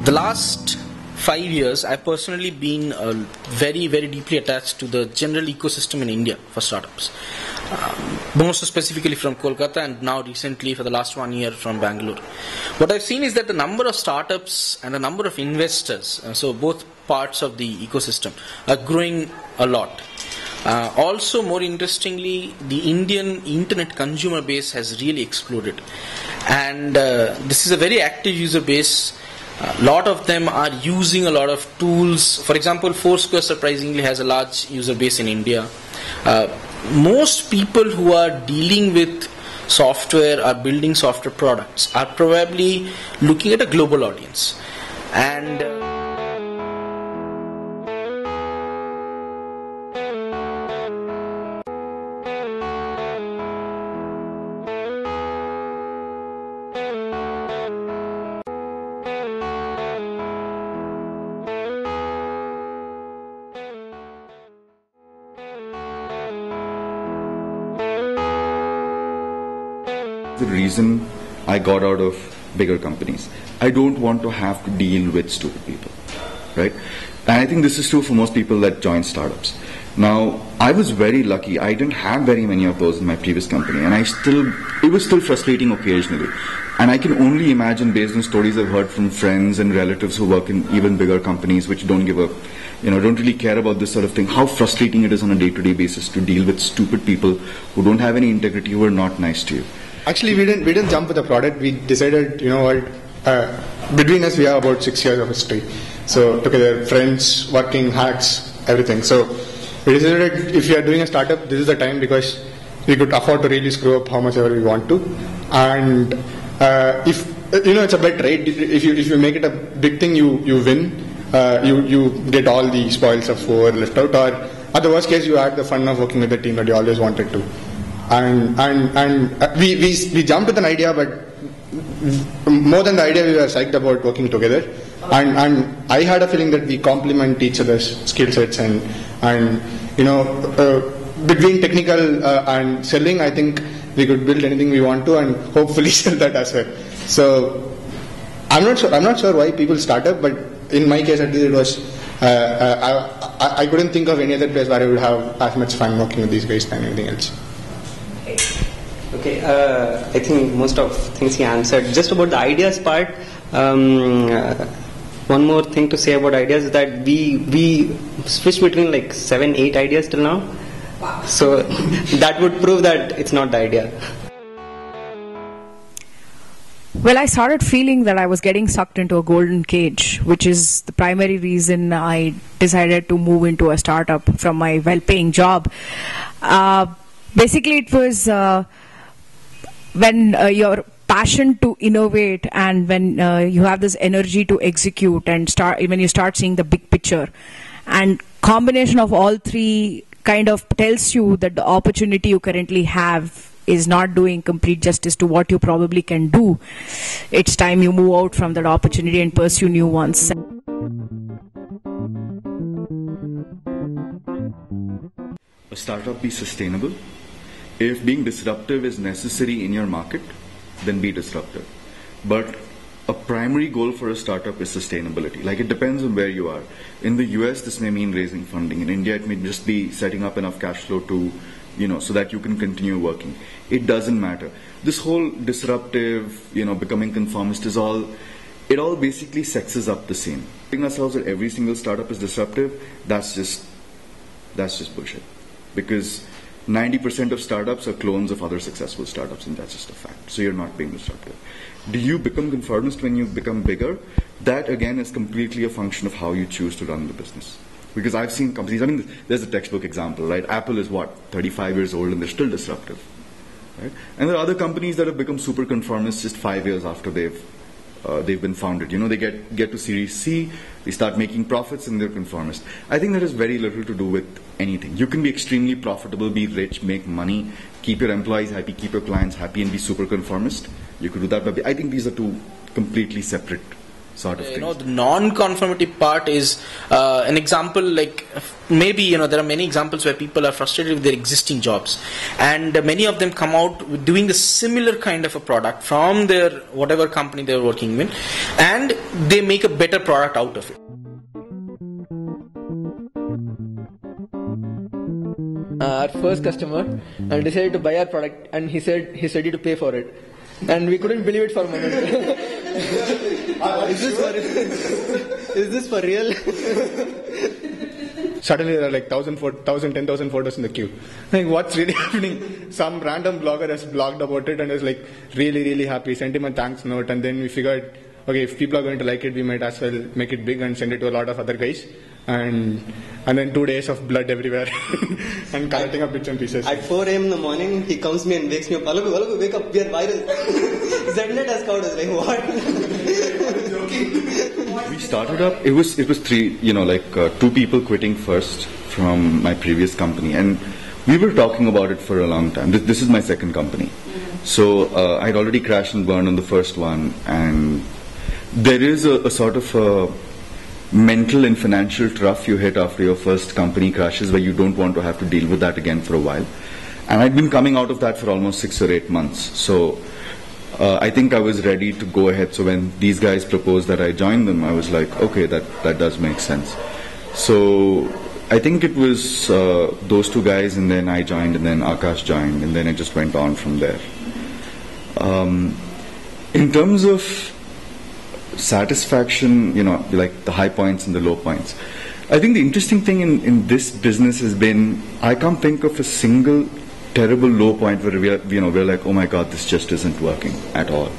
The last 5 years, I've personally been very, very deeply attached to the general ecosystem in India for startups. More so specifically from Kolkata, and now recently for the last 1 year from Bangalore. What I've seen is that the number of startups and the number of investors, so both parts of the ecosystem, are growing a lot. Also, more interestingly, the Indian internet consumer base has really exploded. And this is a very active user base. A lot of them are using a lot of tools. For example, Foursquare surprisingly has a large user base in India. Most people who are dealing with software or building software products are probably looking at a global audience. And the reason I got out of bigger companies. I don't want to have to deal with stupid people, right? And I think this is true for most people that join startups. Now, I was very lucky. I didn't have very many of those in my previous company, and it was still frustrating occasionally. And I can only imagine, based on stories I've heard from friends and relatives who work in even bigger companies which don't really care about this sort of thing, how frustrating it is on a day-to-day basis to deal with stupid people who don't have any integrity, who are not nice to you. Actually, we didn't jump with the product. We decided, between us we have about 6 years of history. So together, friends, working, hacks, everything. So we decided if we are doing a startup, this is the time, because we could afford to really screw up how much ever we want to. And if it's a bet, right? If you make it a big thing, you win. You get all the spoils of who are left out. Or at the worst case, you add the fun of working with the team that you always wanted to. And we jumped with an idea, but more than the idea, we were psyched about working together. And I had a feeling that we complement each other's skill sets, and between technical and selling, I think we could build anything we want to, and hopefully sell that as well. So I'm not sure why people start up, but in my case, at least, it was I couldn't think of any other place where I would have as much fun working with these guys than anything else. Okay, I think most of things he answered. Just about the ideas part, one more thing to say about ideas is that we switched between like 7-8 ideas till now. Wow. So that would prove that it's not the idea. Well, I started feeling that I was getting sucked into a golden cage, which is the primary reason I decided to move into a startup from my well-paying job. Basically, it was when your passion to innovate, and when you have this energy to execute, and when you start seeing the big picture, and combination of all three kind of tells you that the opportunity you currently have is not doing complete justice to what you probably can do. It's time you move out from that opportunity and pursue new ones. A startup be sustainable. If being disruptive is necessary in your market, then be disruptive. But a primary goal for a startup is sustainability. Like, it depends on where you are. In the US, this may mean raising funding. In India, it may just be setting up enough cash flow to, so that you can continue working. It doesn't matter. This whole disruptive, becoming conformist it all basically sexes up the scene. Telling ourselves that every single startup is disruptive, that's just bullshit. Because 90% of startups are clones of other successful startups, and that's just a fact. So you're not being disruptive. Do you become conformist when you become bigger? That, again, is completely a function of how you choose to run the business. Because I've seen companies, there's a textbook example, right? Apple is 35 years old, and they're still disruptive, right? And there are other companies that have become super conformist just 5 years after they've been founded. They get to Series C, they start making profits, and they're conformist. I think that has very little to do with anything. You can be extremely profitable, be rich, make money, keep your employees happy, keep your clients happy, and be super conformist. You could do that, but I think these are two completely separate sort of thing. The non-conformity part is an example, like maybe there are many examples where people are frustrated with their existing jobs, and many of them come out with doing the similar kind of a product from their whatever company they're working with, and they make a better product out of it. Our first customer and decided to buy our product, and he said he's ready to pay for it, and we couldn't believe it for a moment. Is this for real? Suddenly there are like 10,000 photos in the queue. Like, what's really happening? Some random blogger has blogged about it and is like really happy, sent him a thanks note, and then we figured, okay, if people are going to like it, we might as well make it big and send it to a lot of other guys. And then 2 days of blood everywhere and collecting up bits and pieces. At 4 a.m. in the morning, he comes me and wakes me up. Alagu, wake up, we are viral. Zednet has called us. Like, what? We started up, it was three, two people quitting first from my previous company, and we were talking about it for a long time. This is my second company. So I'd already crashed and burned on the first one, and there is a sort of a mental and financial trough you hit after your first company crashes, where you don't want to have to deal with that again for a while. And I'd been coming out of that for almost 6 or 8 months. So I think I was ready to go ahead. So when these guys proposed that I join them, I was like, okay, that does make sense. So I think it was those two guys, and then I joined, and then Akash joined, and then it just went on from there. In terms of satisfaction, like the high points and the low points, I think the interesting thing in this business has been, I can't think of a single terrible low point where we're like, oh my god, this just isn't working at all.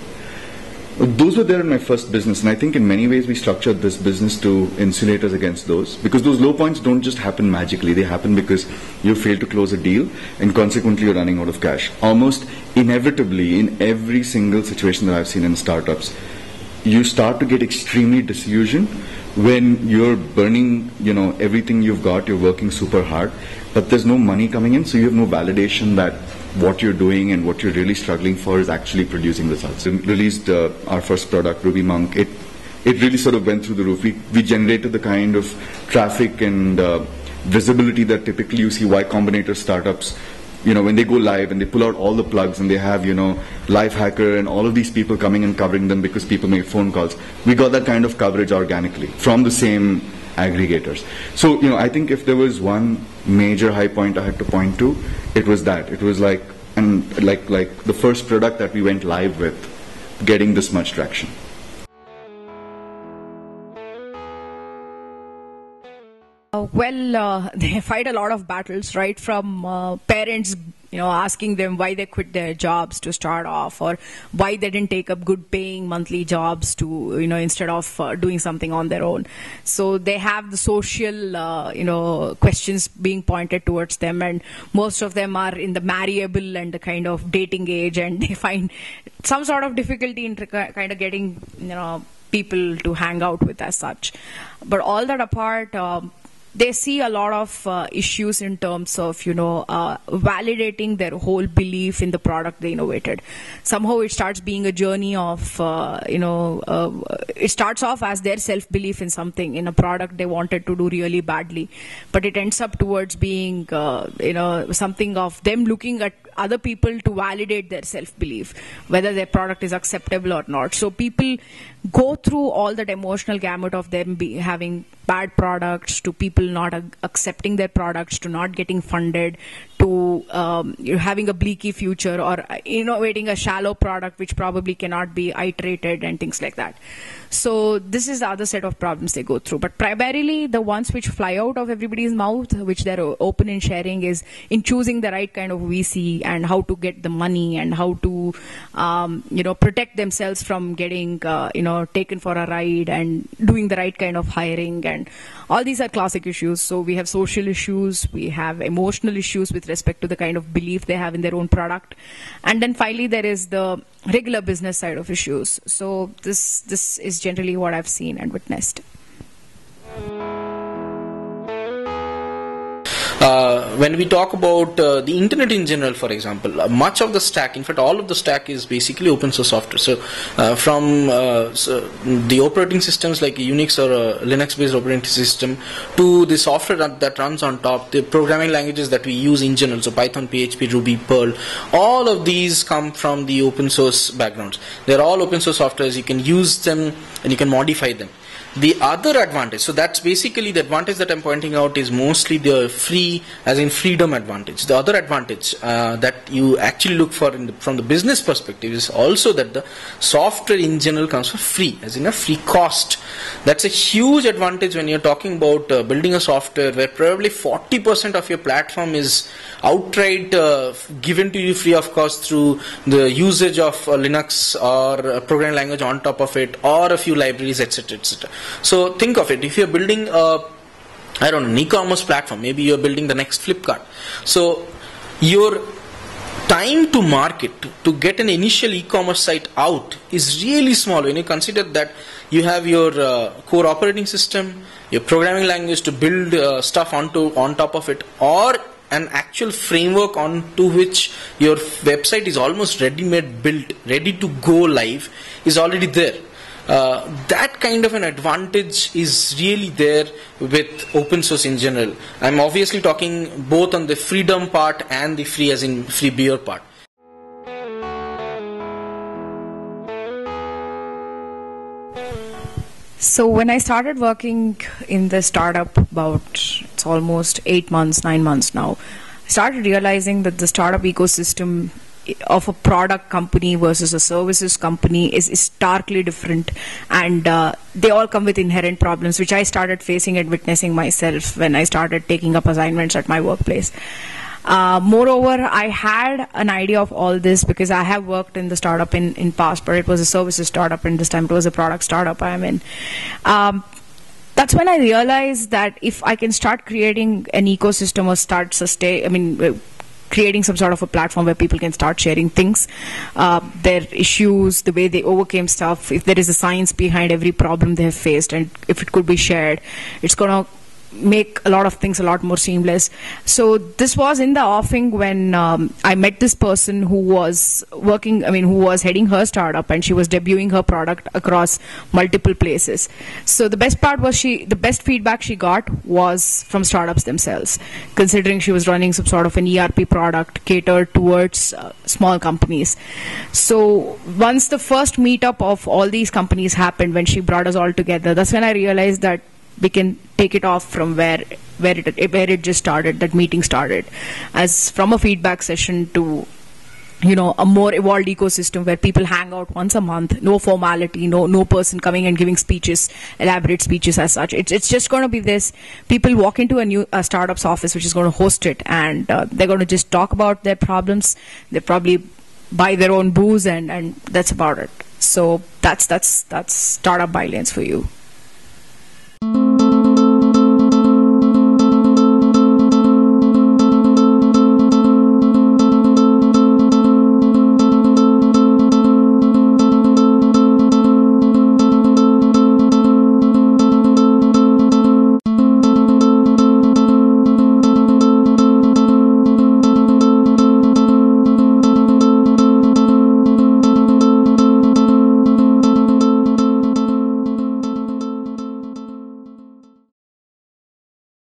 Those were there in my first business, and I think in many ways we structured this business to insulate us against those, because those low points don't just happen magically. They happen because you failed to close a deal, and consequently you're running out of cash. Almost inevitably, in every single situation that I've seen in startups, you start to get extremely disillusioned when you're burning, everything you've got, you're working super hard, but there's no money coming in, so you have no validation that what you're doing and what you're really struggling for is actually producing results. We released our first product, Ruby Monk. It really sort of went through the roof. We generated the kind of traffic and visibility that typically you see Y Combinator startups, when they go live and they pull out all the plugs and they have, Lifehacker and all of these people coming and covering them because people make phone calls. We got that kind of coverage organically from the same aggregators. So, I think if there was one major high point I had to point to, it was that. It was like the first product that we went live with, getting this much traction. They fight a lot of battles, right? From parents, asking them why they quit their jobs to start off, or why they didn't take up good paying monthly jobs to, instead of doing something on their own. So they have the social, questions being pointed towards them, and most of them are in the marriable and the kind of dating age, and they find some sort of difficulty in kind of getting, people to hang out with as such. But all that apart, they see a lot of issues in terms of, validating their whole belief in the product they innovated. Somehow it starts being a journey of, it starts off as their self-belief in something, in a product they wanted to do really badly. But it ends up towards being, something of them looking at other people to validate their self-belief, whether their product is acceptable or not. So people go through all that emotional gamut of them having bad products, to people not accepting their products, to not getting funded, to having a bleaky future, or innovating a shallow product which probably cannot be iterated and things like that. So this is the other set of problems they go through. But primarily the ones which fly out of everybody's mouth, which they're open in sharing, is in choosing the right kind of VC and how to get the money and how to protect themselves from getting taken for a ride, and doing the right kind of hiring, and all these are classic issues. So we have social issues, we have emotional issues with respect to the kind of belief they have in their own product, and then finally there is the regular business side of issues. So this is generally what I've seen and witnessed. when we talk about the internet in general, for example, much of the stack, in fact all of the stack, is basically open source software. So from the operating systems like Unix or Linux based operating system, to the software that runs on top, the programming languages that we use in general, so Python, PHP, Ruby, Perl, all of these come from the open source backgrounds. They're all open source softwares. You can use them and you can modify them. The other advantage, so that's basically the advantage that I'm pointing out, is mostly the free, as in freedom advantage. The other advantage that you actually look for from the business perspective is also that the software in general comes for free, as in a free cost. That's a huge advantage when you're talking about building a software where probably 40% of your platform is outright given to you free of cost through the usage of Linux or a programming language on top of it, or a few libraries, etc., etc. So think of it, if you're building an e-commerce platform, maybe you're building the next Flipkart. So your time to market to get an initial e-commerce site out is really small when you consider that you have your core operating system, your programming language to build stuff on top of it, or an actual framework onto which your website is almost ready-made built, ready to go live, is already there. That kind of an advantage is really there with open source in general. I'm obviously talking both on the freedom part and the free, as in free beer part. So when I started working in the startup, it's almost 8 months, 9 months now, I started realizing that the startup ecosystem of a product company versus a services company is starkly different, and they all come with inherent problems, which I started facing and witnessing myself when I started taking up assignments at my workplace. Moreover, I had an idea of all this because I have worked in the startup in past, but it was a services startup, and this time it was a product startup I'm in. That's when I realized that if I can start creating an ecosystem or creating some sort of a platform where people can start sharing things, their issues, the way they overcame stuff, if there is a science behind every problem they have faced, and if it could be shared, it's going to make a lot of things a lot more seamless. So this was in the offing when I met this person who was who was heading her startup, and she was debuting her product across multiple places. So the best part was the best feedback she got was from startups themselves, considering she was running some sort of an ERP product catered towards small companies. So once the first meetup of all these companies happened, when she brought us all together, that's when I realized that we can take it off from where it just started, that meeting started, as from a feedback session to a more evolved ecosystem where people hang out once a month, no formality, no person coming and giving speeches, elaborate speeches as such. It's just going to be this: people walk into a startup's office, which is going to host it, and they're going to just talk about their problems. They probably buy their own booze, and that's about it. So that's startup by lanes for you.